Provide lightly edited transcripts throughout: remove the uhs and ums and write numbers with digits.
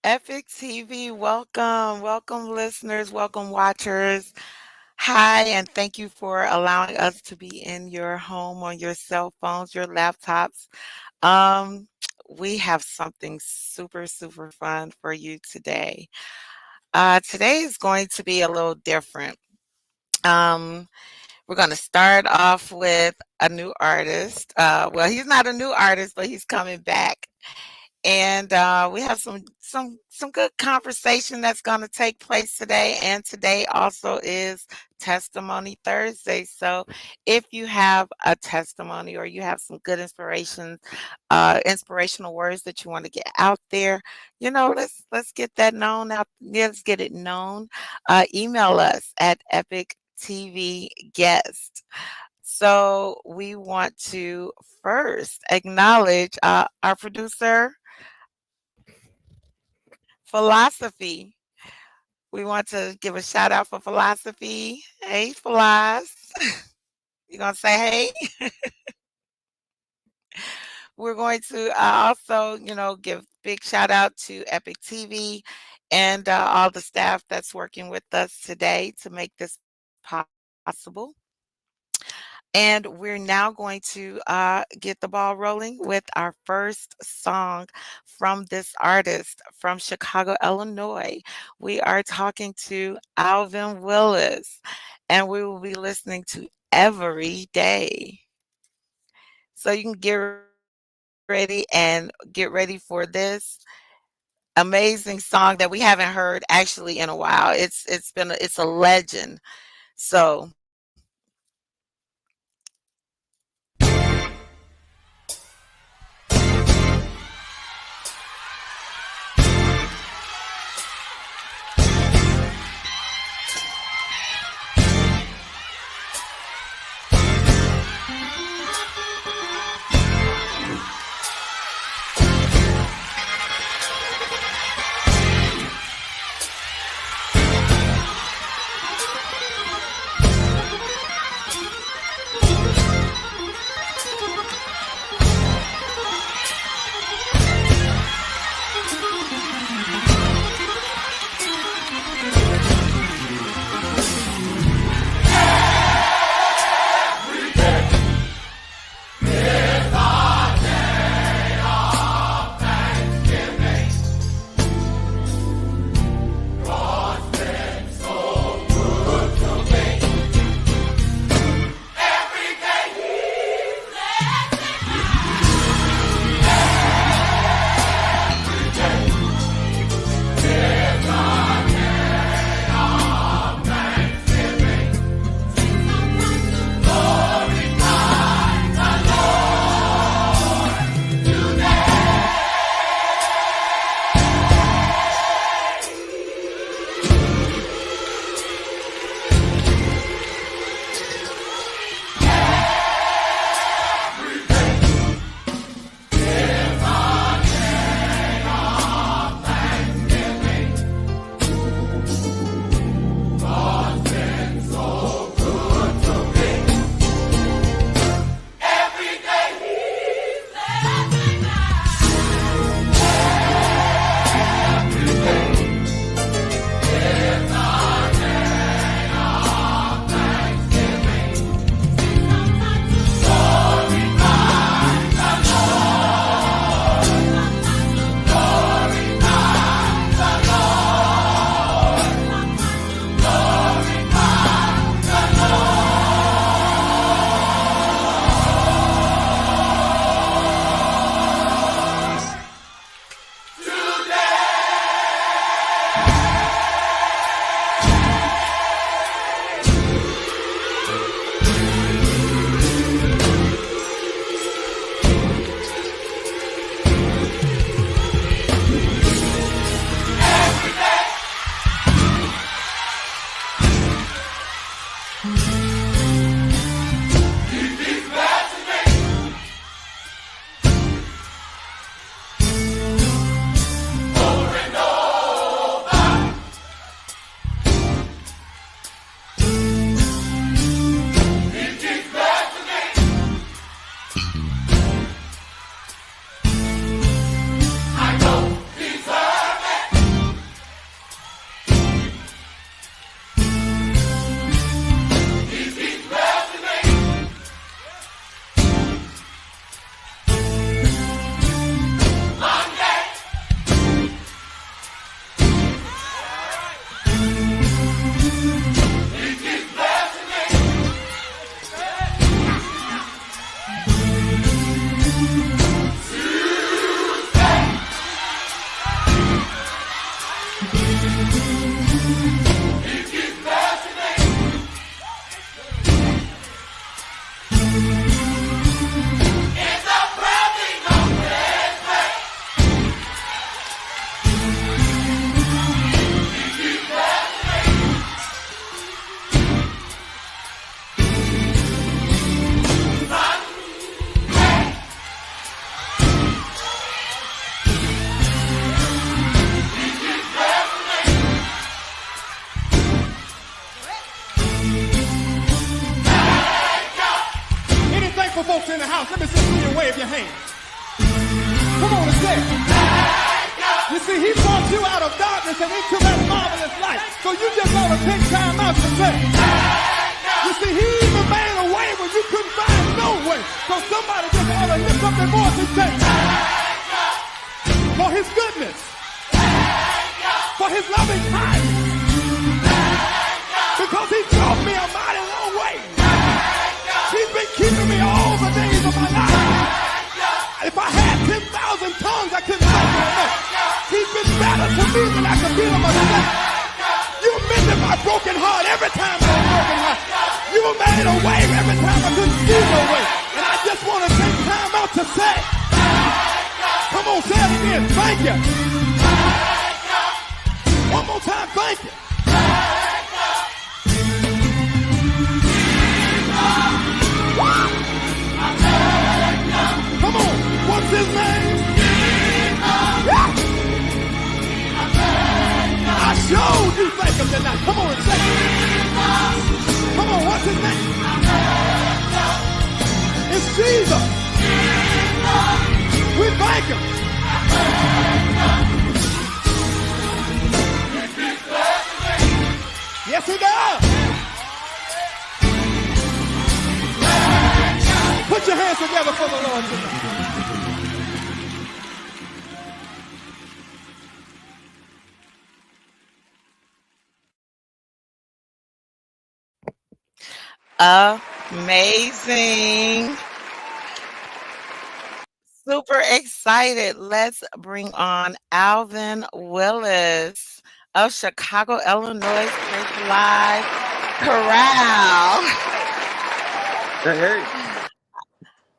Epic TV, welcome, welcome listeners, welcome watchers. Hi, and thank you for allowing us to be in your home on your cell phones, your laptops. Um, we have something super, super fun for you today. Today is going to be a little different. Um, we're going to start off with a new artist. Well, he's not a new artist, but he's coming back. And we have some good conversation that's going to take place today. And today also is Testimony Thursday. So if you have a testimony or you have some good inspirational words that you want to get out there, let's get that known out. Let's get it known. Email us at Epic TV Guest. So we want to first acknowledge our producer, Philosophy. We want to give a shout out for Philosophy. Hey, Philos. You gonna say hey? We're going to also, give big shout out to Epic TV and all the staff that's working with us today to make this possible. And we're now going to get the ball rolling with our first song from this artist from Chicago, Illinois. We are talking to Alvin Willis, and we will be listening to Every Day. So you can get ready and get ready for this amazing song that we haven't heard actually in a while. It's a legend. So hands. Come on and say it. You see, he brought you out of darkness and into that marvelous light. So you just ought to take time out to say, you see, he even made a way when you couldn't find no way. So somebody just ought to lift up their voice and say, for his goodness, for his loving kindness, because he brought me a mighty long way. He's been keeping me all the days of my life. If I had 10,000 tongues, I couldn't thank him enough. He's been better to me than I could feel of myself. You mended my broken heart every time I was broken heart. You made a way every time I couldn't see no way. And I just want to take time out to say, come on, say it again, thank you. One more time, thank you. Come on, what's his name? Yeah. I showed you thank him tonight. Come on and say it. Come on, what's his name? It's Jesus. We thank him. Yes, he does. Put your hands together for the Lord tonight. Amazing. Super excited. Let's bring on Alvin Willis of Chicago, Illinois Church Live Chorale. Hey,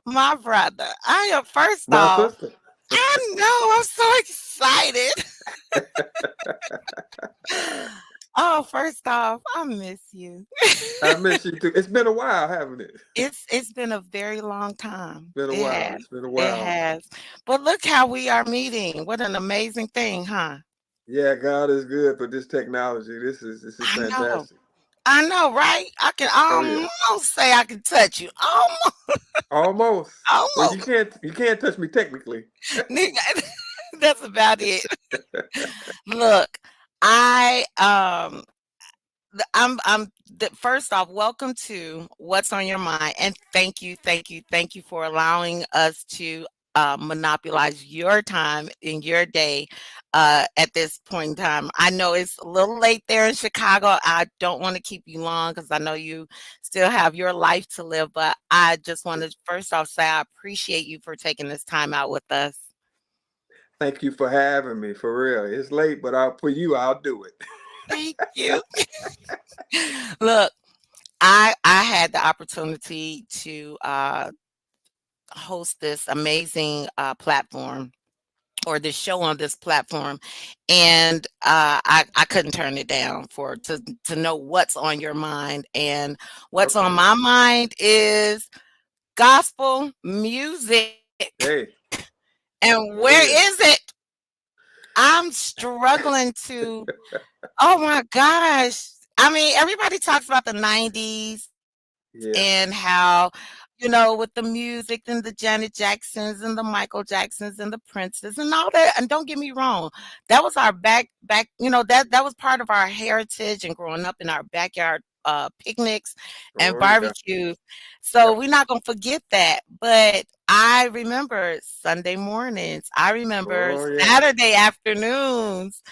My brother, I am first my off. sister. I know, I'm so excited. Oh, first off, I miss you. I miss you too. It's been a while, haven't it? It's been a very long time. Been a It while. has. It's been a It while. has. But look how we are meeting. What an amazing thing, huh? Yeah, God is good for this technology. This is I know. fantastic. I know, right? I can Oh yeah. almost say I can touch you. Almost. Well, Almost. you can't touch me technically. That's about it. Look, I first off, welcome to What's on Your Mind, and thank you for allowing us to monopolize your time in your day at this point in time. I know it's a little late there in Chicago. I don't want to keep you long because I know you still have your life to live, but I just want to first off say I appreciate you for taking this time out with us. Thank you for having me. For real, it's late, but I'll do it. Thank you. Look, I had the opportunity to host this amazing platform or this show on this platform, and I couldn't turn it down to know what's on your mind. And what's on Okay. my mind is gospel music. Hey. And Oh where yeah. is it? I'm struggling to. Oh my gosh! I mean, everybody talks about the '90s Yeah. and how, with the music and the Janet Jacksons and the Michael Jacksons and the Princes and all that. And don't get me wrong, that was our back, that was part of our heritage and growing up in our backyard picnics and Oh yeah. barbecues. Yeah. So we're not gonna forget that. But I remember Sunday mornings. I remember Oh yeah. Saturday afternoons.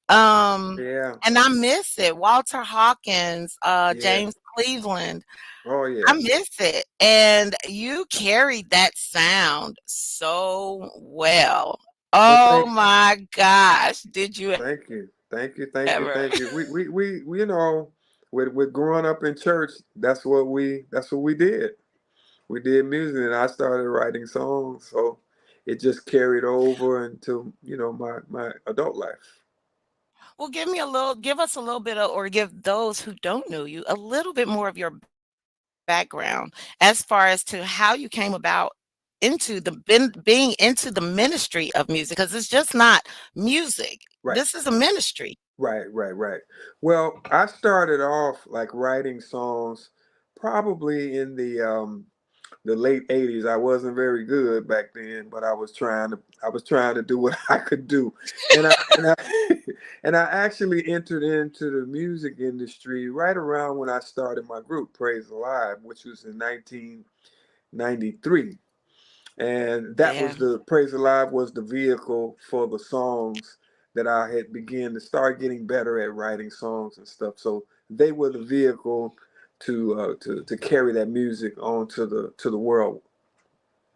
Um, Yeah. and I miss it. Walter Hawkins, Yeah. James Cleveland. Oh I yeah. miss it. And you carried that sound so well. Well, Oh my gosh. Did you thank you. Thank you. Thank you. ever? Thank you. We with growing up in church, that's what we did. We did music, and I started writing songs, so it just carried over into my adult life. Well, give us a little bit of, or give those who don't know you a little bit more of your background as far as to how you came about into being into the ministry of music, because it's just not music. Right, This is a ministry. right. Well, I started off like writing songs probably in the the late '80s. I wasn't very good back then, but I was trying to do what I could do, and I and I actually entered into the music industry right around when I started my group Praise Alive, which was in 1993. And that Yeah. was the Praise Alive was the vehicle for the songs that I had began to start getting better at writing songs and stuff. So they were the vehicle to carry that music on to the world,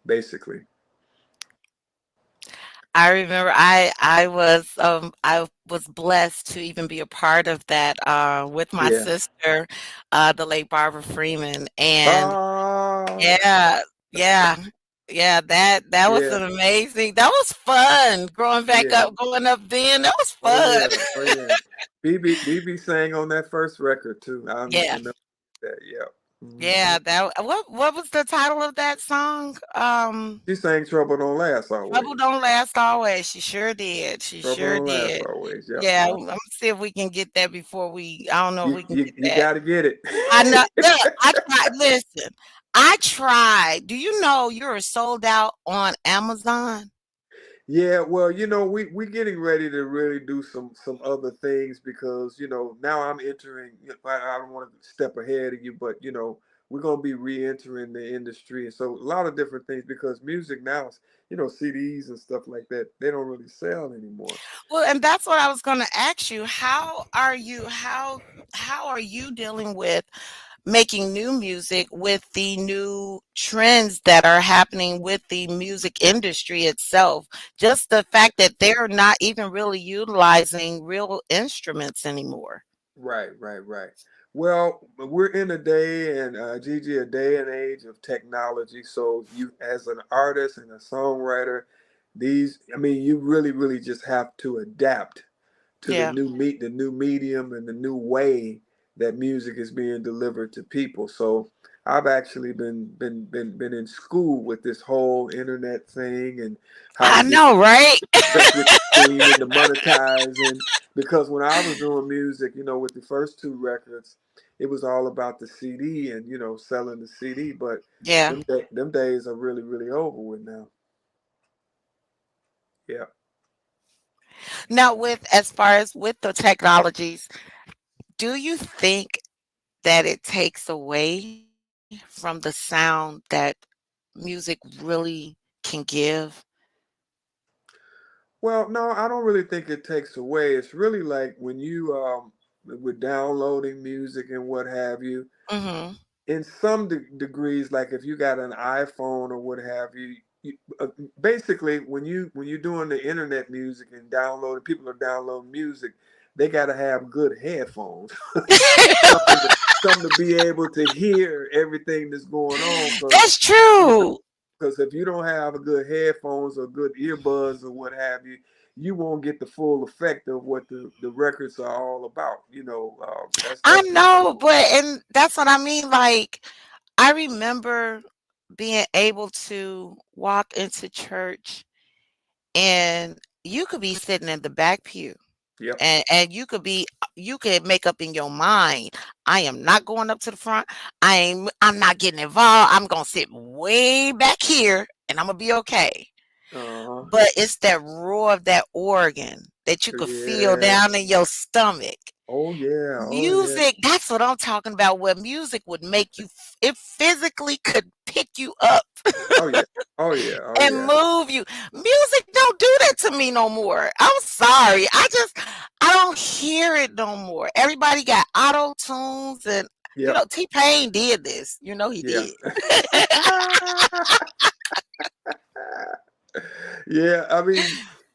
basically. I remember I was blessed to even be a part of that with my Yeah. sister, the late Barbara Freeman. And Ah, yeah, yeah, yeah, that was yeah, an amazing that was fun growing back yeah. up, going up then. That was Oh fun. yeah, oh yeah. BB sang on that first record too. I Yeah. remember that. Yeah. Hmm. Yeah, that what was the title of that song? She sang "Trouble Don't Last Trouble Always." Don't Last Always. She sure did. She Trouble sure Don't Last did. Always. Yep. Yeah, Imma see if we can get that before we I don't know if we can get You that. got to get it. I know look, I tried listen, I tried. Do you know you're sold out on Amazon? Yeah, well, we getting ready to really do some other things because now I'm entering. I don't want to step ahead of you, but we're gonna be re-entering the industry, and so a lot of different things because music now is CDs and stuff like that. They don't really sell anymore. Well, and that's what I was gonna ask you. How are you dealing with making new music with the new trends that are happening with the music industry itself? Just the fact that they're not even really utilizing real instruments anymore. Right, right, right. Well, we're in a day and Gigi, a day and age of technology. So you, as an artist and a songwriter, I mean, you really, really just have to adapt to Yeah. the new medium and the new way that music is being delivered to people. So I've actually been in school with this whole internet thing and how to I get know, right? correct with the streaming, the monetizing. Because when I was doing music, with the first two records, it was all about the CD and selling the CD. But Yeah. them days are really really over with now. Yeah. Now with as far as with the technologies, do you think that it takes away from the sound that music really can give? Well, no, I don't really think it takes away. It's really like when you with downloading music and what have you. Mhm. In some degrees, like if you got an iPhone or what have you, basically when you're doing the internet music and downloading, people are downloading music, they got to have good headphones, something to be able to hear everything that's going on. That's You true. because if you don't have a good headphones or good earbuds or what have you, you won't get the full effect of what the records are all about. I That's just know, but and that's what I mean, like, I remember being able to walk into church and you could be sitting in the back pew yep. and you could make up in your mind, I am not going up to the front. I'm not getting involved. I'm gonna sit way back here and I'm gonna be okay. Uh-huh. But it's that roar of that organ that you could feel Yeah. down in your stomach. Oh yeah. Oh yeah. Music, that's what I'm talking about, where music would make you it physically could pick you up Oh yeah. Oh yeah. Oh and yeah. move you. Music don't do that to me no more. I'm sorry. I don't hear it no more. Everybody got auto tunes and Yep. T-Pain did this. He Yeah. did. Yeah. I mean,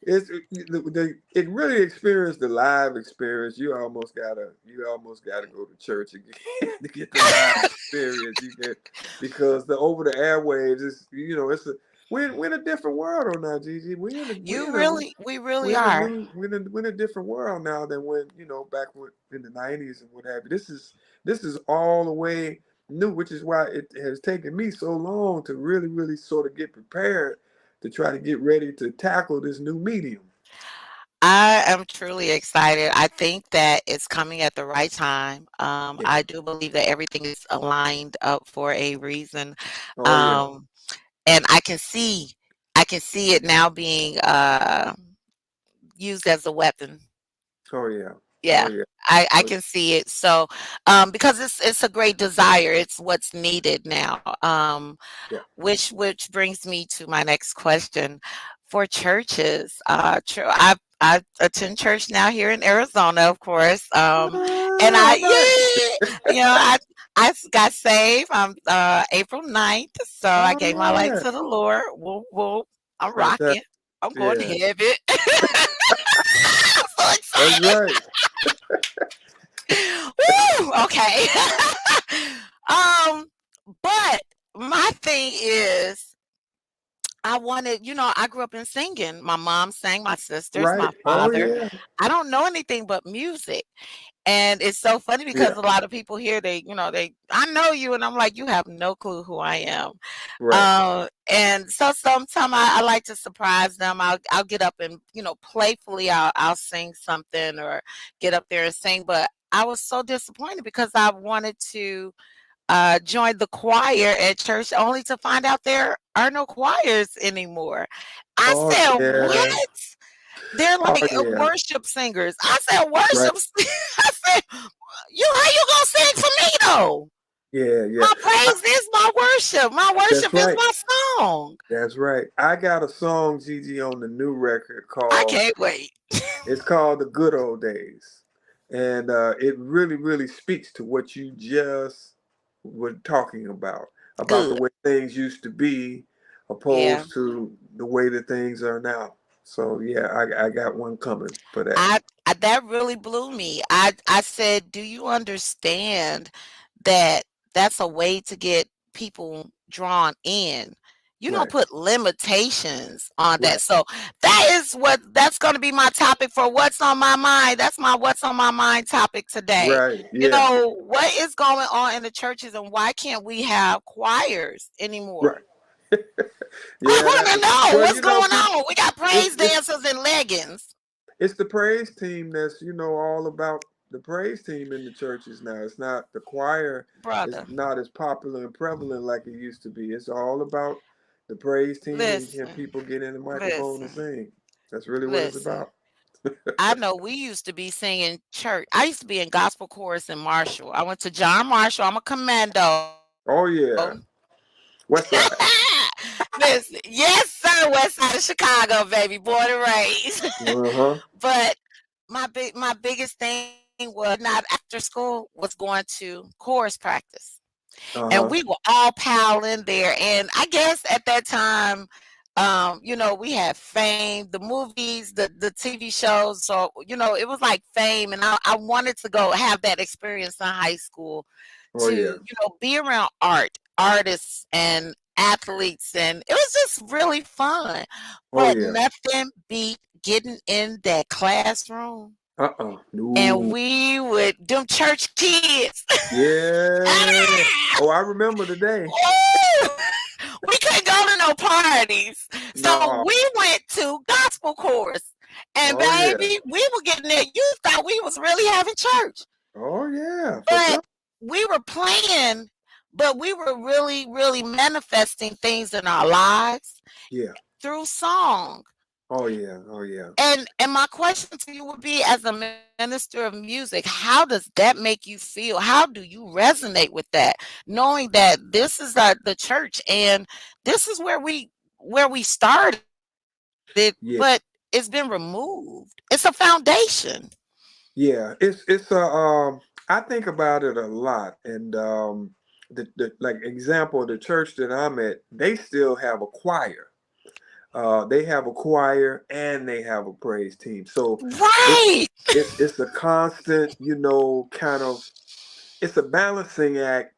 it really experienced the live experience. You almost gotta go to church again to get the live experience. You get because the over the airwaves is it's a we're in a different world now, Gigi. We really are. We're in a different world now than when back in the '90s and what have you. This is all the way new, which is why it has taken me so long to really really sort of get prepared to try to get ready to tackle this new medium. I am truly excited. I think that it's coming at the right time. Yeah. I do believe that everything is aligned up for a reason. Oh yeah. Um, and I can see it now being used as a weapon. Oh yeah. Oh Yeah, yeah. I Oh can see it. So, because it's a great desire. It's what's needed now. yeah. Which brings me to my next question. For churches, I attend church now here in Arizona, of course. And All right. I got saved on April 9th, so I All gave my life right. to the Lord. Whoop, whoop. I'm Fantastic. rocking. I'm going to Yeah. heaven. I'm so That's excited. right. Woo! Okay. um, but my thing is, I grew up in singing. My mom sang, my sisters, Right. my Oh father. yeah. I don't know anything but music. And it's so funny Yeah. because a lot of people here, I know you, and I'm like, you have no clue who I am. Right. And so sometimes I like to surprise them. I'll get up and playfully I'll sing something or get up there and sing. But I was so disappointed because I wanted to join the choir at church only to find out there are no choirs anymore. I Oh said, yeah. what? They're Oh like yeah. worship singers. I said, Right. worship. I said, how you gonna sing for me though? Yeah. Yeah. My I, praise is my worship. My that's worship is right. my song. That's right. I got a song, Gigi, on the new record I called can't wait. it's called The Good Old Days. And it really, really speaks to what you just were talking about the Good. way things used to be Yeah. opposed to the way that things are now. So yeah, I got one coming for that. I that really blew me. I said, "Do you understand that that's a way to get people drawn in? You don't Right. put limitations on Right. that." So that's going to be my topic for what's on my mind. That's my what's on my mind topic today. Right. Yeah. What is going on in the churches and why can't we have choirs anymore? Right. I Yeah, want that to know well, what's going people on. We got it's praise it's dancers in leggings, it's the praise team that's all about the praise team in the churches now. It's not the choir is brother. not as popular and prevalent like it used to be. It's all about the praise team and can Listen, people get in the microphone and listen, sing. That's really what it's listen. about. I know we used to be singing church. I used to be in gospel chorus in Marshall. I went to John Marshall. I'm a commando. Oh yeah, West Side. Listen, yes, sir, West Side of Chicago, baby, born and raised. Uh huh. But my biggest thing was not after school was going to chorus practice. Uh And huh. we were all piled in there. And I guess at that time, we had Fame, the movies, the TV shows. So, it was like Fame. And I wanted to go have that experience in high school Oh to, yeah. be around artists and athletes. And it was just really fun. Oh But yeah. nothing beat getting in that classroom. And No. we would, them church kids. Yeah. Oh, I remember the day. Woo! We couldn't go to no parties. So No. we went to gospel chorus. And Oh yeah. baby, we were getting there. You thought we was really having church. Oh yeah. For But sure. we were playing, but we were really, really manifesting things in our lives Yeah. through song. Oh yeah. Oh yeah. And my question to you would be, as a minister of music, how does that make you feel? How do you resonate with that, knowing that this is the church and this is where we started, but Yeah. it's been removed. It's a foundation. Yeah. It's a I think about it a lot, and the like example, the church that I'm at, they still have a choir. They have a choir and they have a praise team. So it's Right. it's a constant, kind of it's a balancing act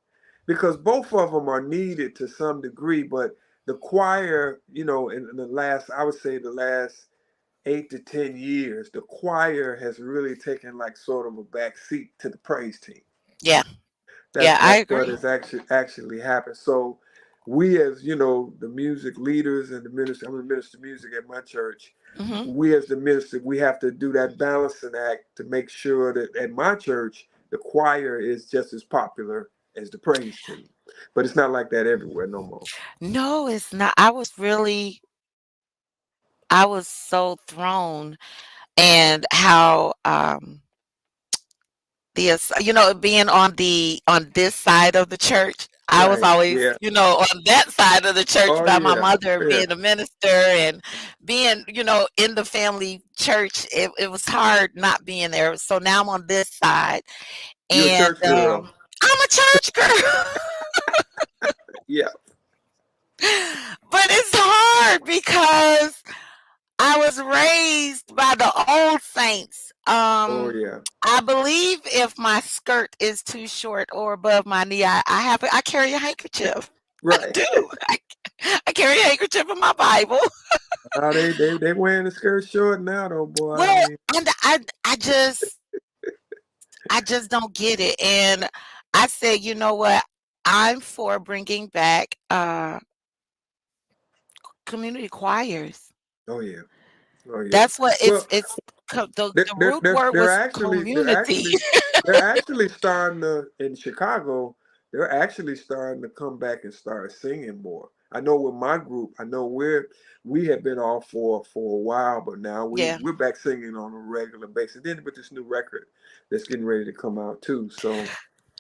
because both of them are needed to some degree, but the choir, in the last, I would say the last 8 to 10 years, the choir has really taken like sort of a back seat to the praise team. Yeah. That's Yeah, I what agree. has actually happened. So, we as the music leaders and the minister, I'm the minister of music at my church. Mhm. We as the minister, we have to do that balancing act to make sure that at my church the choir is just as popular as the praise team, but it's not like that everywhere no more. No, it's not. I was so thrown and how, being on this side of the church, I was Right, always, yeah. on that side of the church Oh by my yeah, mother yeah. being a minister and being, in the family church. It was hard not being there. So now I'm on this side, You're a and church girl. I'm a church girl. Yeah. But it's hard because I was raised by the old saints. Oh yeah. I believe if my skirt is too short or above my knee, I carry a handkerchief. I Right. do. I, I carry a handkerchief in my Bible. Now they wearing the skirt short now though, boy. I Well, mean, and I just don't get it. And I said, you know what? I'm for bringing back community choirs. oh yeah, oh yeah. That's what Well, the root word they're was actually community. they're actually starting to in Chicago. They're actually starting to come back and start singing more. I know with my group, I know we have been off for a while, but now Yeah. we're back singing on a regular basis. Then with this new record that's getting ready to come out too. So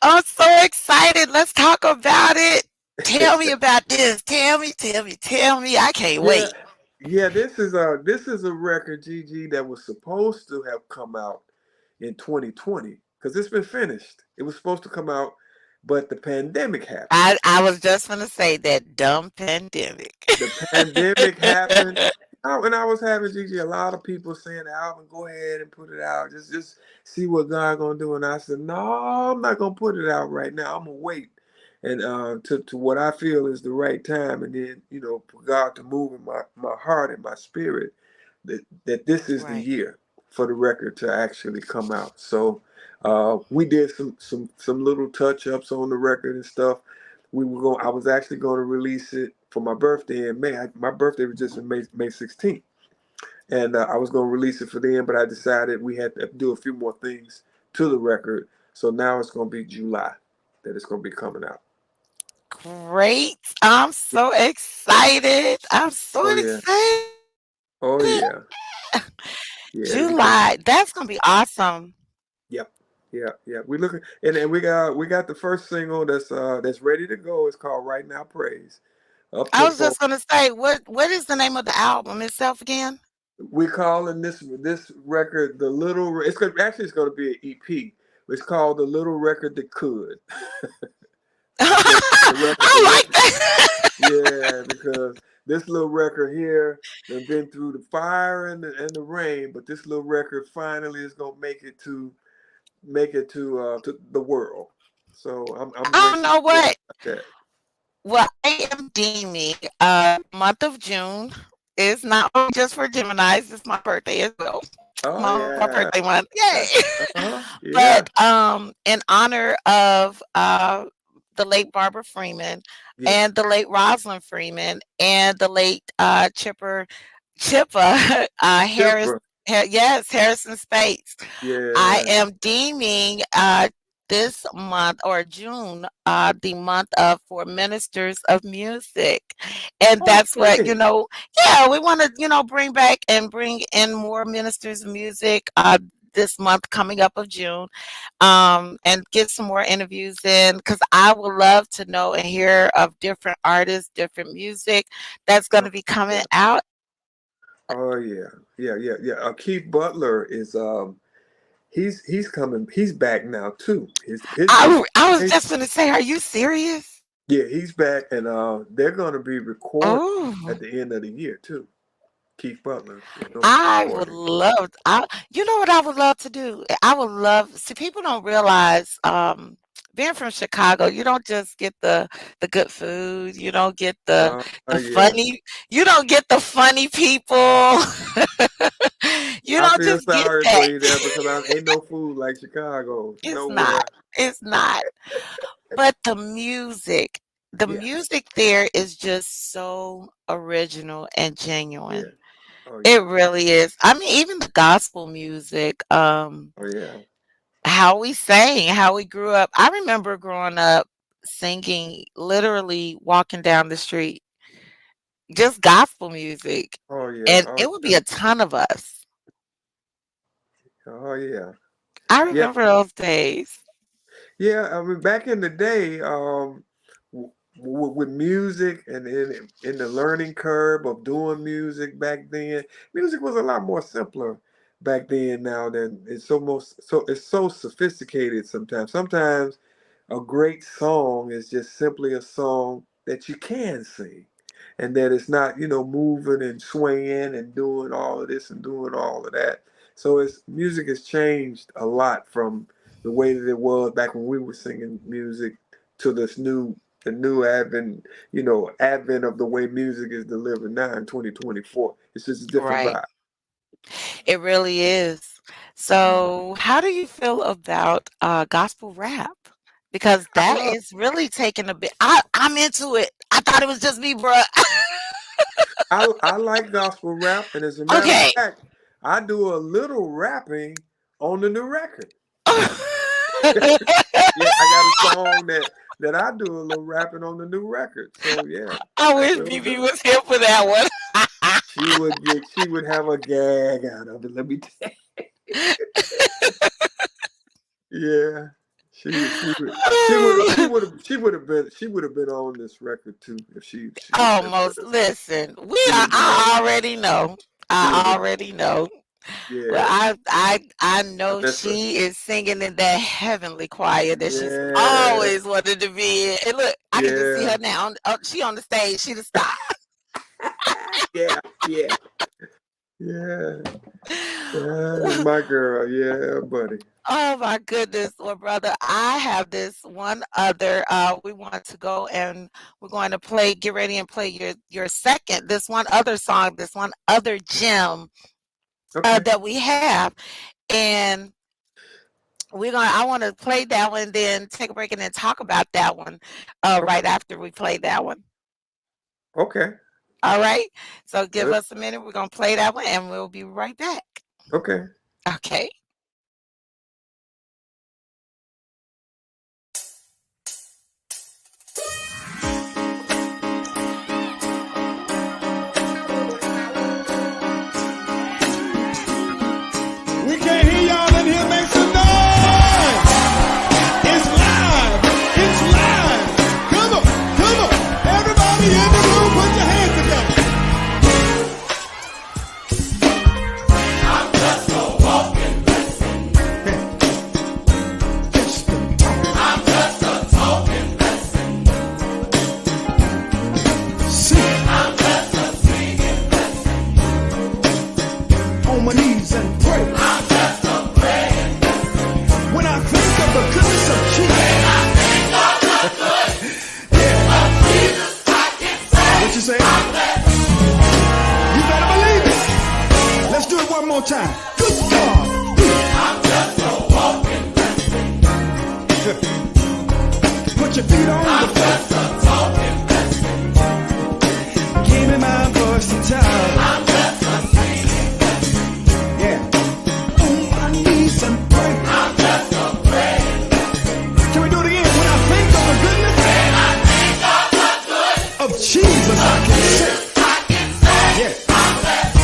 I'm so excited. Let's talk about it. Tell me about this. Tell me. I can't yeah, wait. yeah. This is a record, Gigi, that was supposed to have come out in 2020 because it's been finished. It was supposed to come out, but the pandemic happened. I was just gonna say that dumb pandemic. The pandemic happened. And I was having Gigi a lot of people saying, Alvin, go ahead and put it out. Just see what God gonna do. And I said, no, I'm not gonna put it out right now. I'm gonna wait and to what I feel is the right time, and then for God to move in my heart and my spirit that this is the Right. year for the record to actually come out. So we did some little touch ups on the record and stuff. I was actually going to release it for my birthday in May. My birthday was just in May 16th, and I was going to release it for then, but I decided we had to do a few more things to the record. So now it's going to be July that it's going to be coming out. Great. I'm so excited. I'm so Oh yeah, excited. oh yeah, yeah. Because July. That's gonna be awesome. yep, yeah, yeah. We looking and we got the first single that's ready to go. It's called Right Now Praise. Up I was tempo. just gonna say, what is the name of the album itself again? We're calling this record the little. It's going to be an EP. It's called the little record that could. The record, I like that. yeah, because this little record here, they've been through the fire and the rain, but this little record finally is gonna make it to the world. So I'm I don't grateful know for what. that. Well, I am deeming month of June is not only just for Geminis, it's my birthday as well. Oh My yeah, birthday month. Yay. yeah, But in honor of the late Barbara Freeman yeah. and the late Rosalind Freeman and the late Chippa Harris, Chipper, yes, Harrison Spates. I yeah. am deeming this month or June the month of for ministers of music, and that's what Okay, yeah, we want to bring back and bring in more ministers of music this month coming up of June, and get some more interviews in because I would love to know and hear of different artists, different music that's going to be coming yeah. out. Oh yeah, yeah, yeah, yeah. Keith Butler is he's coming. He's back now too. I was His just going to say, are you serious? yeah, he's back, and they're going to be recording Oh. at the end of the year too. Keith Butler is going to be I would recording. love you know what I would love to do? I would love see, people don't realize, being from Chicago, you don't just get the good food, you don't get the Yeah, funny you don't get the funny people. You I don't feel just get sorry for that. you there because ain't no food like Chicago It's not. nowhere. It's not. But the music. the Yeah. music there is just so original and Yeah. genuine. Oh It yeah. really is. I mean, even the gospel music, Oh yeah. how we sang, how we grew up. I remember growing up singing, literally walking down the street, just gospel music, Oh yeah. and Oh it would yeah. be a ton of us. Oh yeah. I Yeah. remember those days. Yeah, I mean, back in the day, with music and in the learning curve of doing music back then, music was a lot more simpler back then now than it's so sophisticated sometimes. Sometimes a great song is just simply a song that you can sing and that it's not, moving and swaying and doing all of this and doing all of that. So it's music has changed a lot from the way that it was back when we were singing music to the new advent of the way music is delivered now in 2024. It's just a different Right. vibe. It really is. So, how do you feel about gospel rap? Because I that love is really taking a bit. I'm into it. I thought it was just me, bruh. I like gospel rap, and as a matter of Okay. fact, I do a little rapping on the new record. Yeah, I got a song that I do a little rapping on the new record. So yeah, I I wish sure BB do. was here for that one. She would have a gag out of it. Let me tell you. Yeah. She would have been on this record too if she was here with Almost. us. Listen, She would have been on. I already know. She would have I been on. already know. Well, Yeah. I I know miss her. she is singing in that heavenly choir that she's Yeah. always wanted to be in. And look, I can just see Yeah. her now. She on the stage. She the star. Yeah. Yeah. Yeah. That's my girl. Yeah, buddy. Oh my goodness. Well, brother, I have this one other. We want to go and we're going to get ready and play your second, this one other song, this one other gem Okay. that we have. And I want to play that one, then take a break and then talk about that one Okay. right after we play that one. Okay. All right. So give Uh, us a minute. We're gonna play that one and we'll be right back. Okay. Okay. We can't hear y'all in here. Make some noise. It's live. It's live. Come on. Come on. Everybody in the room, put your hands together. I'm just a walking blessing. I'm just a talking blessing. Sing. I'm just a singing blessing. On my knees and pray. I'm just a praying blessing. When I think of the goodness of Jesus. When I think of the goodness of Jesus, I can say. What you say? I'm blessed. You better believe it. Let's do it one more time. Good God. I'm just a walking blessing. Put your feet on I'm the floor. Just a talking blessing. Give me my versatile. I'm just a singing blessing. Yeah. On my knees and pray. I'm just a praying blessing. Can we do it again? When I think of the goodness. When I think of the goodness of Jesus, I can say. I can say. Yeah. I'm blessed.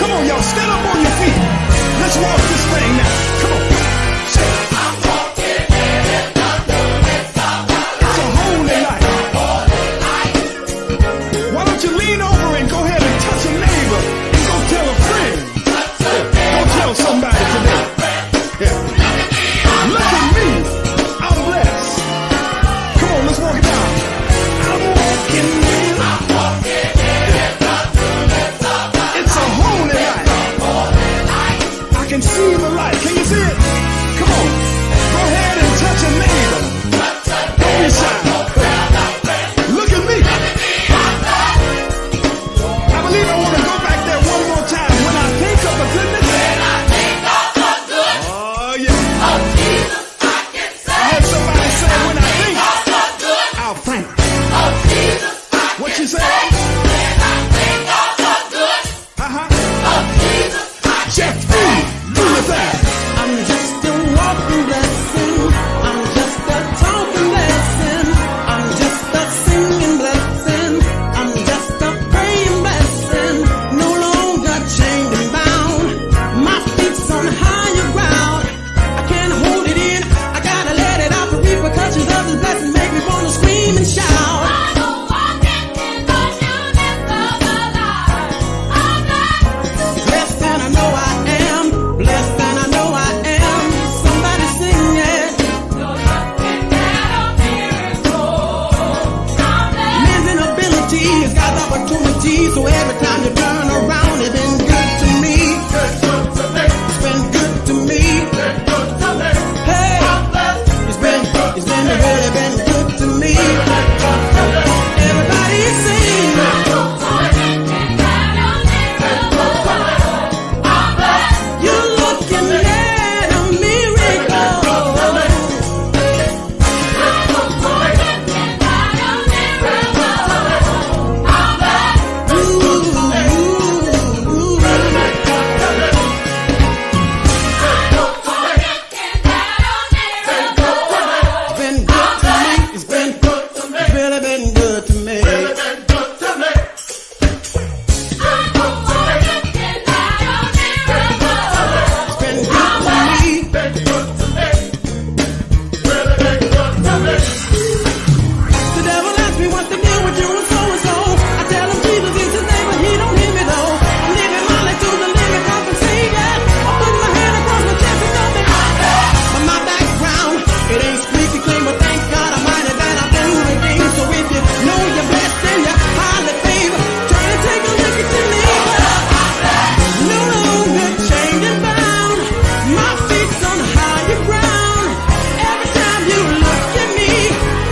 Come on, y'all. Stand up on your feet. Let's walk this thing now. Come on. Say. I'm walking in the goodness of the Lord. It's a whole Just do that. I'm just a walking blessing. I'm just a talking blessing. I'm just a singing blessing. I'm just a praying blessing. No longer chained and bound. My feet's on higher ground. I can't hold it in. I gotta let it out. The repercussions of this blessing make me wanna scream and shout. Blessed and I know I am. Blessed and I know I am. Somebody sing it. Men's inability has got opportunity. So every time you turn around, it's been good to me. It's been good to me. Hey, it's been really been good to me. Everybody sing. You're looking at a miracle. It's been good to me. It's really been good to me. It's been good to me. The devil asks me what's the deal with you and so and so. I tell him Jesus is his name, but he don't hear me though. I'm living my life to the limit, compensated. I put my hand across my chest and nothing. But my background, it ain't squeaky clean, but thank God Almighty that I've been redeemed. So if you know you're blessed and you're highly favored, try to take a look at your neighbor. No longer chained and bound. My feet's on higher ground. Every time you look at me,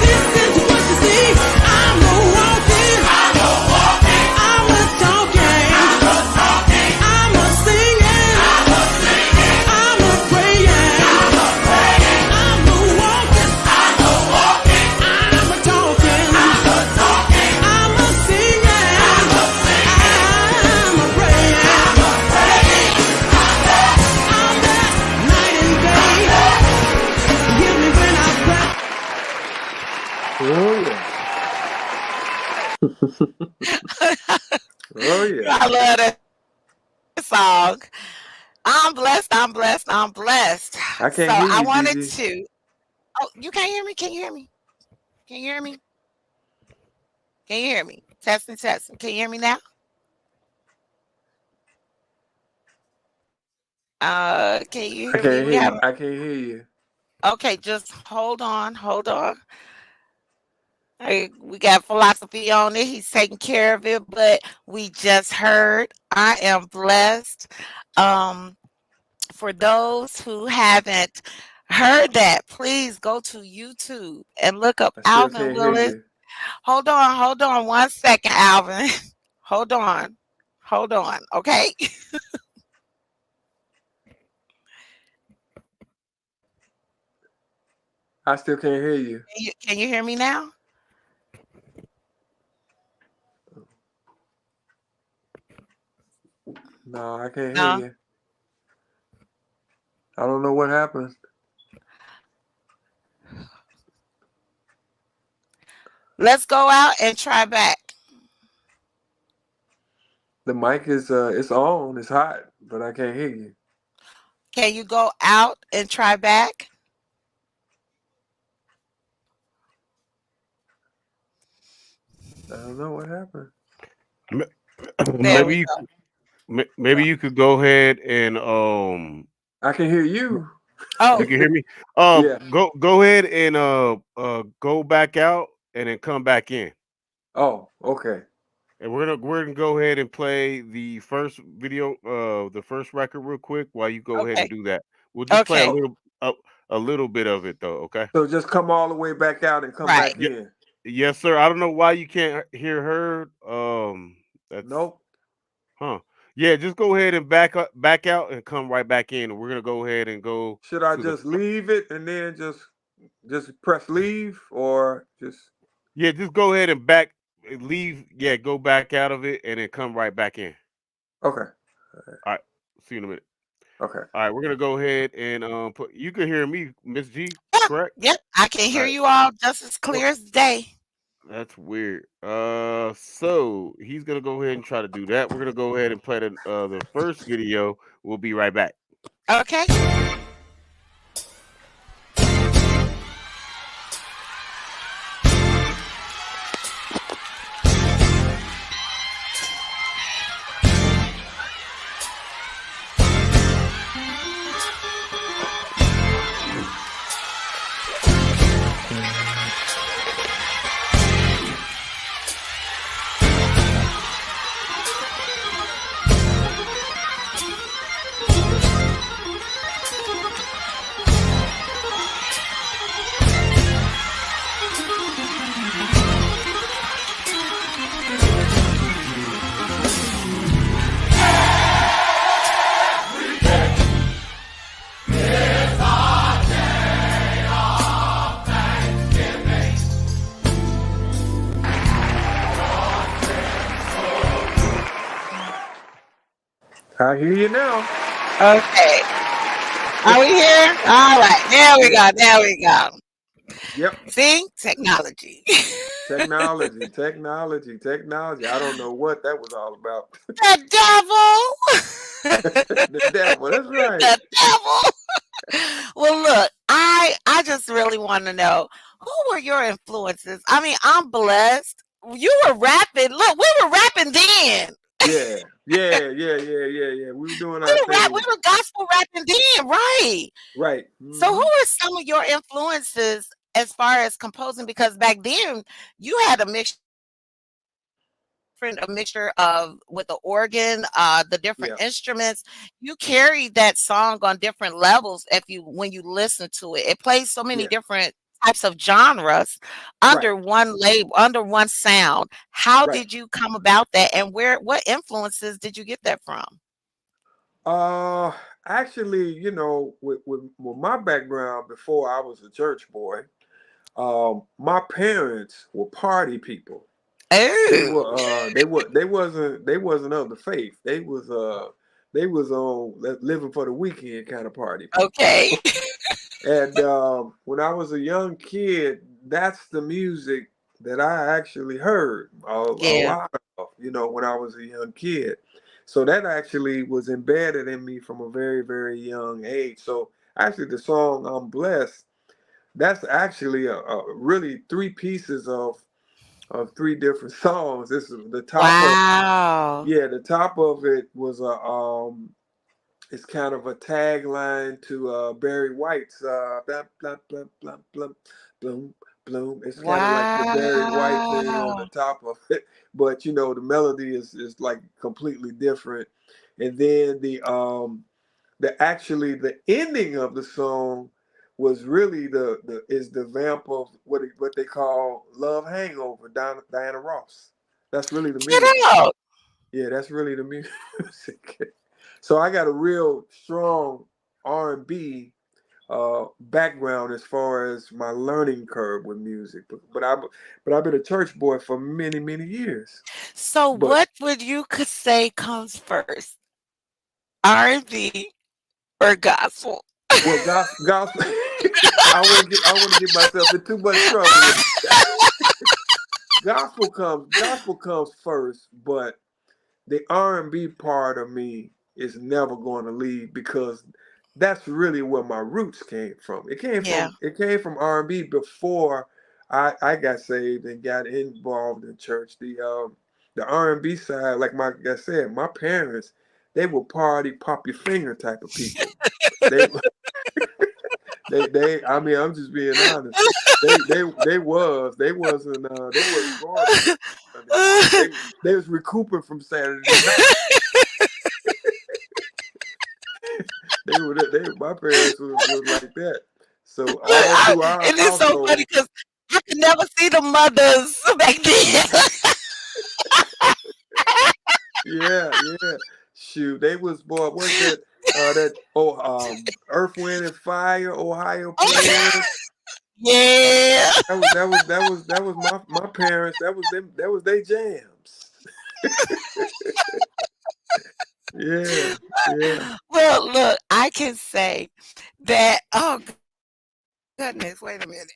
this is what you see. I'm a walking. I'm a talking. I'm a singing. I'm a praying. I'm a walking. I'm a talking. I'm a singing. I'm a praying. I'm that night and day. Hear me when I pray. Oh yeah. Oh yeah. I love that song. I'm blessed. I'm blessed. I'm blessed. I So can't hear I you, wanted Gigi. to. Oh, you can't hear me? Can you hear me? Can you hear me? Can you hear me? Testing, testing. Can you hear me now? Can you I hear me? can't We hear have. you. I can't hear you. Okay, just hold on. Hold on. Hey, we got philosophy on it. He's taking care of it, but we just heard. I am blessed. Um, for those who haven't heard that, please go to YouTube and look up I still Alvin can't hear Willis. you. Hold on 1 second, Alvin. Hold on. Hold on. Okay. I still can't hear you. Can you hear me now? No, I can't hear No. you. I don't know what happened. Let's go out and try back. The mic is it's on. It's hot, but I can't hear you. Can you go out and try back? I don't know what happened. There Maybe we you go. maybe you could go ahead and I can hear you. Oh, you can hear me? Yeah. Go ahead and go back out and then come back in. Oh, okay. And we're gonna go ahead and play the first video, the first record real quick while you go ahead okay. and do that. We'll just play Okay. a little bit of it though, okay? So just come all the way back out and come Right. back in. Yes, sir. I don't know why you can't hear her. That's Nope. huh. Yeah, just go ahead and back out, and come right back in. We're gonna go ahead and go Should I to the just leave it and then just press leave or just yeah. Just go ahead and leave. Yeah, go back out of it and then come right back in. okay. All right. See you in a minute. All right, we're gonna go ahead and put. You can hear me, Miss G, Yeah, correct? yep, I can All hear right. you all just as Well, clear as day. that's weird. So he's gonna go ahead and try to do that. We're gonna go ahead and play the first video. We'll be right back. Okay. I hear you now. Okay. Are we here? All right. There we Yeah. go. There we go. Yep. See? Technology. Technology. I don't know what that was all about. The devil. The devil. That's right. The devil. Well, look, I just really want to know, who were your influences? I mean, I'm blessed. You were rapping. Look, we were rapping then. Yeah. We were doing our We thing. were gospel rapping then, right? Right. So, who were some of your influences as far as composing? Because back then you had a mixture of with the organ, the different Yeah. instruments. You carried that song on different levels. If you when you listen to it, it plays so many Yeah. different types of genres Right. under one label, under one sound. How Right. did you come about that, and what influences did you get that from? Uh, Actually, with my background before I was a church boy, my parents were party people. They Oh, were they wasn't of the faith. They was on living for the weekend kind of party people. okay. And when I was a young kid, that's the music that I actually heard a Yeah. lot of, when I was a young kid. So that actually was embedded in me from a very, very young age. So actually, the song "I'm Blessed," that's actually a really three pieces of three different songs. This is the top of Wow. yeah, the top of it was a it's kind of a tagline to Barry White's blah, blah, blah, blah, blah, bloom, bloom. It's kind of like the Barry White thing on the Wow. top of it, but the melody is like completely different. And then the ending of the song was really the vamp of what they call Love Hangover, Diana Ross. That's really the Get music. out. Yeah, that's really the music. So I got a real strong R&B background as far as my learning curve with music. But I've been a church boy for many, many years. So, But what would you could say comes first, R&B or gospel? well, gospel, I want to get myself in too much trouble with that. Gospel comes first, but the R&B part of me is never going to leave because that's really where my roots came from. It came Yeah. from it came from R&B before I got saved and got involved in church. The R&B side, like I said, my parents, they were party pop your finger type of people. They they I mean, I'm just being honest. They wasn't going to church Sunday morning. They was recouping from Saturday night. My parents was like that. So Look, all through our it is so household, funny because I could never see the mothers back then. yeah. Shoot, they was boy, what's that Earth, Wind and Fire, Ohio Players. Yeah. That was my parents. That was them. That was their jams. Yeah, yeah. Well, look, I can say that oh goodness, wait a minute.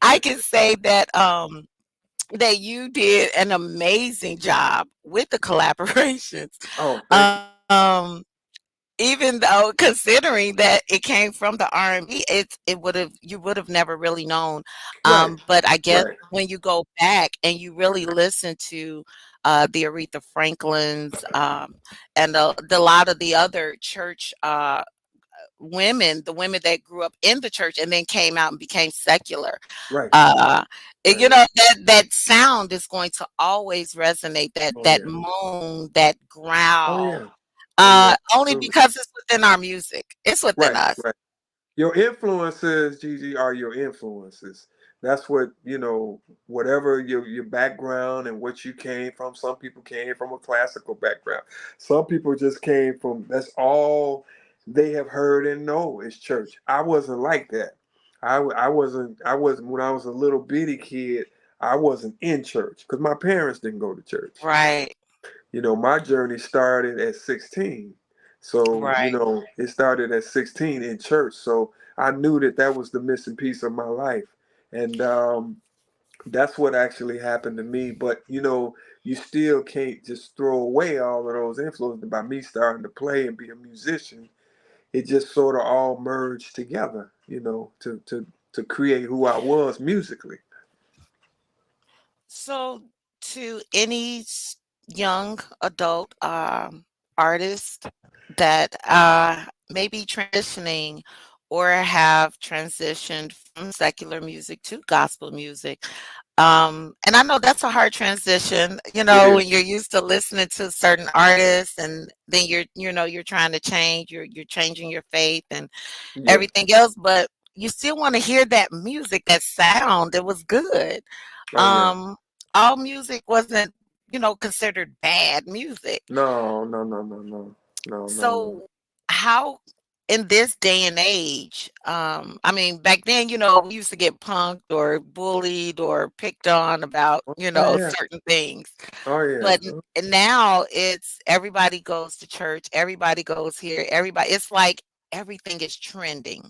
I can say that you did an amazing job with the collaborations. Oh, thank you. Um, Even though considering that it came from the R&B, it would have you would have never really known. Right, But I guess right, when you go back and you really listen to the Aretha Franklins and the lot of the other church women, the women that grew up in the church and then came out and became secular, right, uh, right. you know, that sound is going to always resonate, Oh that yeah. moan, that Oh growl, yeah. Oh yeah. only Absolutely. because it's within our music. It's within Right, us. right. Your influences, Gigi, are your influences. That's what, whatever your background and what you came from. Some people came from a classical background. Some people just came from, that's all they have heard and know is church. I wasn't like that. I wasn't, when I was a little bitty kid, I wasn't in church because my parents didn't go to church. Right, My journey started at 16. So, right. it started at 16 in church. So I knew that that was the missing piece of my life. And that's what actually happened to me. But, you still can't just throw away all of those influences by me starting to play and be a musician. It just sort of all merged together, to create who I was musically. So, to any young adult artist that may be transitioning or have transitioned from secular music to gospel music, and I know that's a hard transition, It when is. you're used to listening to certain artists, and then you're trying to change, you're changing your faith and Yeah. everything else, but you still want to hear that music, that sound. It was good. Oh, yeah. Um, all music wasn't, considered bad music. No, no, no, no, no. No, no, no. So how in this day and age, I mean, back then, we used to get punked or bullied or picked on about, Oh, yeah. certain things. Oh, yeah. But now it's everybody goes to church, everybody goes here, everybody. It's like everything is trending.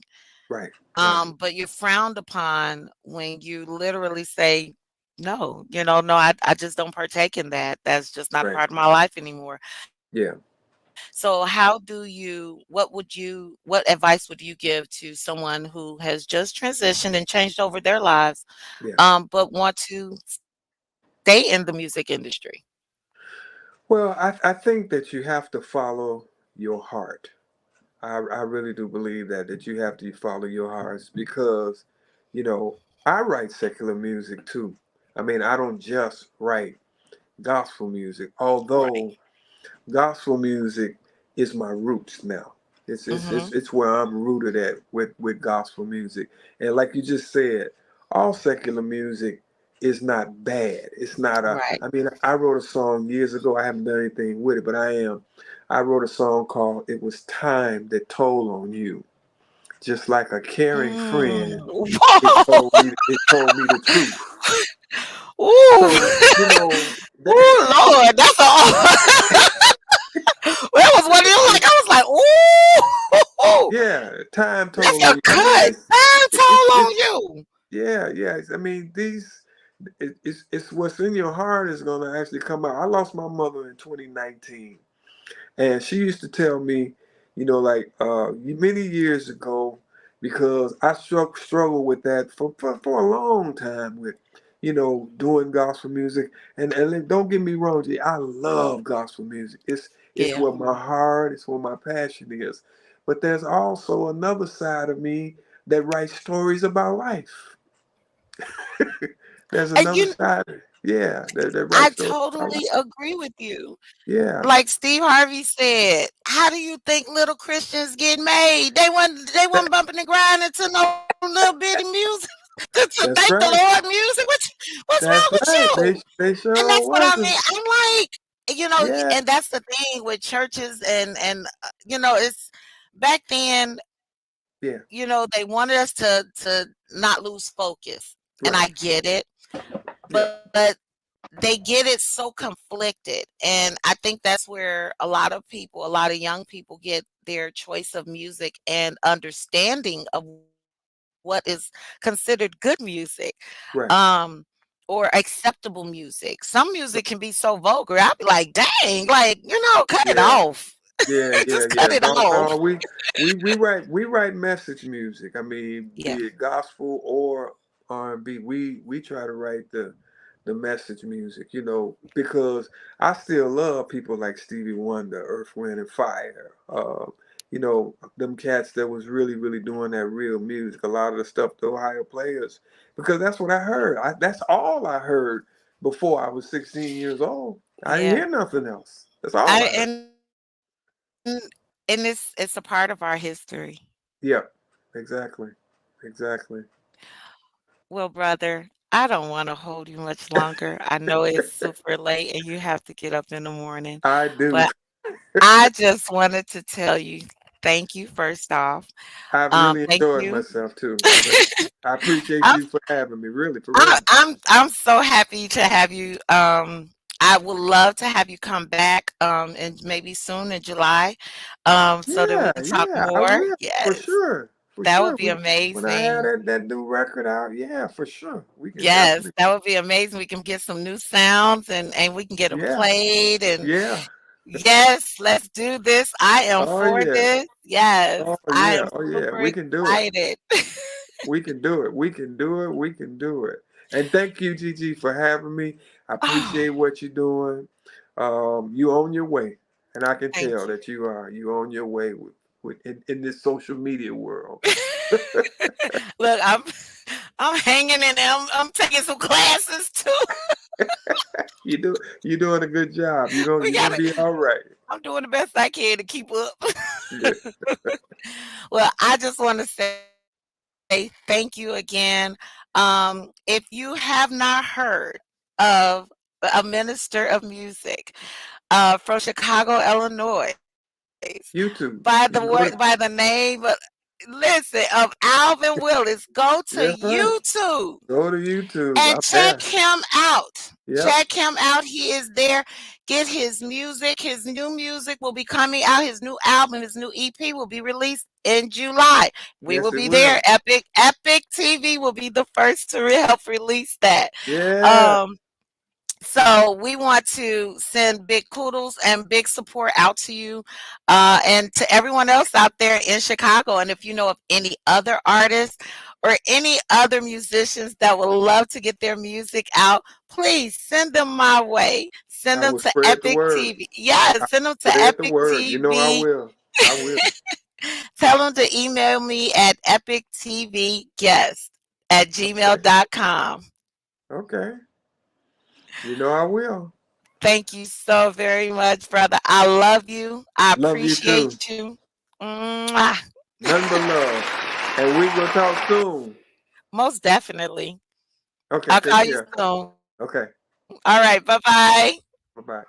Right, right, But you're frowned upon when you literally say, no, no, I just don't partake in that. That's just not a right. part of my life anymore. Yeah, So what advice would you give to someone who has just transitioned and changed over their lives, yeah. but want to stay in the music industry? Well, I think that you have to follow your heart. I really do believe that you have to follow your hearts because, you know, I write secular music too. I mean, I don't just write gospel music, Right. although gospel music is my roots now. Mhm. It's where I'm rooted at with gospel music. And like you just said, all secular music is not bad. It's not a Right. I mean, I wrote a song years ago. I haven't done anything with it, but I wrote a song called It Was Time That Told on You. Just like a caring Mm. friend, Whoa! it told me the truth. Ooh. So, that Ooh, Lord, that's all. That was what it was like. I was like, "Ooh, yeah, time that's told on your you. I mean, cut. Time told on it's you." yeah, yeah. I mean, it's what's in your heart is gonna actually come out. I lost my mother in 2019, and she used to tell me, like many years ago, because I struggled with that for a long time with, doing gospel music. And don't get me wrong, G, I love gospel music. It's Yeah. where my heart, it's where my passion is. But there's also another side of me that writes stories about life. There's And another side, yeah, that I writes stories about totally life. agree with you. Yeah, Like Steve Harvey said, "How do you think little Christians get made? They weren't that, bumping and grinding to no little bitty music to thank the that's Lord right. music. What's wrong That's with right. you?" They And sure that's what I wasn't. mean. I'm like, Yeah, and that's the thing with churches and it's back then, yeah, they wanted us to not lose focus. And right. I get it. Yeah, But they get it so conflicted, and I think that's where a lot of people, a lot of young people get their choice of music and understanding of what is considered good music, um, Right. or acceptable music. Some music can be so vulgar, I'll be like, "Dang, like, cut it Yeah. off. Yeah, yeah, Just cut yeah. it No, off." no, we write message music. I mean, Yeah, be it gospel or R&B, we try to write the message music, because I still love people like Stevie Wonder, Earth, Wind and Fire. Them cats that was really, really doing that real music. A lot of the stuff the Ohio players, because that's what I heard. That's all I heard before I was 16 years old. I didn't yeah. hear nothing else. That's all I I heard. and it's a part of our history. Yeah, exactly. Exactly. Well, brother, I don't wanna hold you much longer. I know it's super late and you have to get up in the morning, I do. but I just wanted to tell you thank you first off. I've really Thank enjoyed you. myself too. I appreciate I'm you for having me, really, for I real. I'm so happy to have you. I would love to have you come back, and maybe soon in July, so that we Yeah, can talk yeah, I more. will, for Yes, sure. For that would sure. be When I had amazing. that new record out, yeah, for sure. We can Yes, definitely, that would be amazing. We can get some new sounds and we can get them yeah, played and yeah. yes, let's do this. I am Oh for yeah. this. Yes, Oh I yeah. am Oh yeah. super We can do it. excited. We can do it. We can do it. We can do it. And thank you, Gigi, for having me. I Oh, appreciate what you're doing. You on your way, and I can thank tell you. that you are. You on your way in this social media world. Look, I'm hanging in there. I'm taking some classes too. You're doing a good job. We You're gonna gotta. be all right. I'm doing the best I can to keep up. Yeah. Well, I just want to say thank you again. If you have not heard of a minister of music from Chicago, Illinois, by the YouTube. word, by You the can go to. name, listen, of Alvin Willis, go to Yeah, right. YouTube Go to YouTube. and I'm check there. him out. Yep. Check him out. He is there. Get his music. His new music will be coming out. His new album, his new EP will be released in July. We will Yes, it be there. will. Epic TV will be the first to help release that. Yeah. Um, so we want to send big kudos and big support out to you and to everyone else out there in Chicago. And if you know of any other artists or any other musicians that would love to get their music out, please send them my way. Send I them will to spread the Epic word. TV. Yes, I send them to spread the Epic word. You know I TV. will. I will. Tell them to email me at Okay. epictvguest@gmail.com. Okay. You know I will. Thank you so very much, brother. I love you. I Love you too. appreciate you. Mwah. Nothing but love. And we will talk soon. Most definitely. Okay, I'll take call you care. soon. Okay. All right. Bye bye. Bye bye.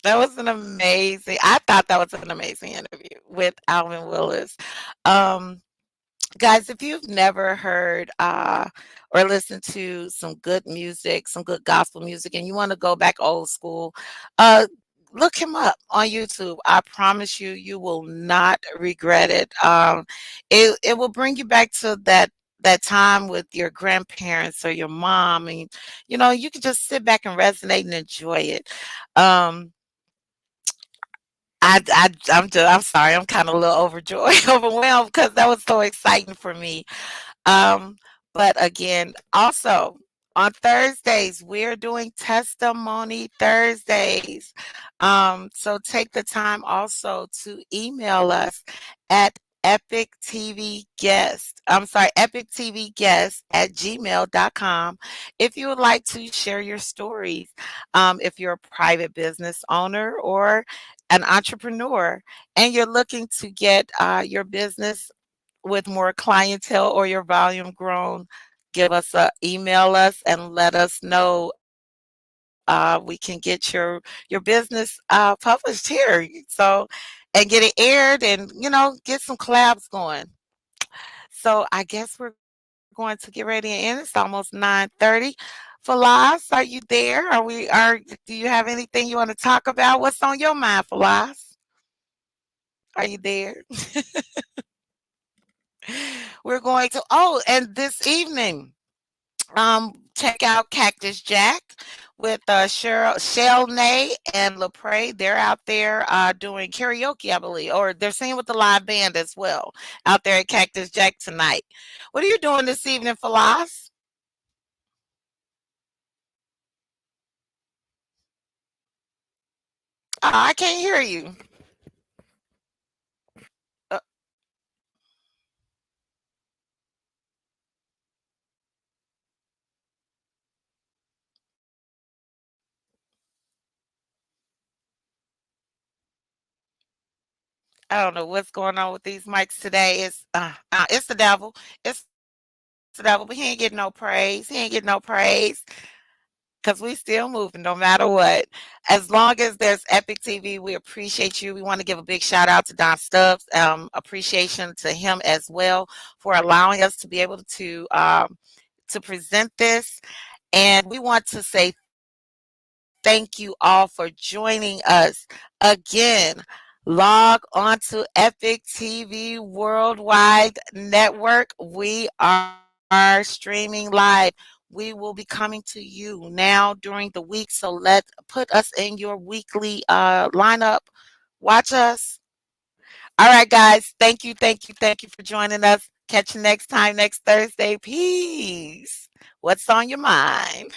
That was an amazing. I thought that was an amazing interview with Alvin Willis. Um, Guys, if you've never heard or listened to some good music, some good gospel music, and you want to go back old school, uh, look him up on YouTube. I promise you, you will not regret it. It will bring you back to that time with your grandparents or your mom, and you can just sit back and resonate and enjoy it. Um, I'm sorry, I'm kind of a little overjoyed, overwhelmed because that was so exciting for me. Um, but again, also on Thursdays, we're doing testimony Thursdays. So take the time also to email us at epictvguest@gmail.com if you would like to share your stories. If you're a private business owner or an entrepreneur and you're looking to get your business with more clientele or your volume grown, give us a email us and let us know. We can get your business published here. So and get it aired and get some collabs going. So I guess we're good. going to get ready and end. It's almost 9:30. Falas, are you there? Do you have anything you want to talk about? What's on your mind, Falas? Are you there? We're going to and this evening, check out Cactus Jack with Shell Nay and Lepre. They're out there doing karaoke, I believe, or they're singing with the live band as well out there at Cactus Jack tonight. What are you doing this evening, Falas? I can't hear you. Uh, I don't know what's going on with these mics today. It's the devil. It's the devil, but he ain't getting no praise. He ain't getting no praise because we still moving no matter what. As long as there's Epic TV, we appreciate you. We want to give a big shout out to Don Stubbs. Appreciation to him as well for allowing us to be able to present this. And we want to say thank you all for joining us again. Log on to Epic TV Worldwide Network. We are streaming live. We will be coming to you now during the week. So put us in your weekly lineup. Watch us. All right, guys. Thank you, thank you, thank you for joining us. Catch you next time, next Thursday. Peace. What's on your mind?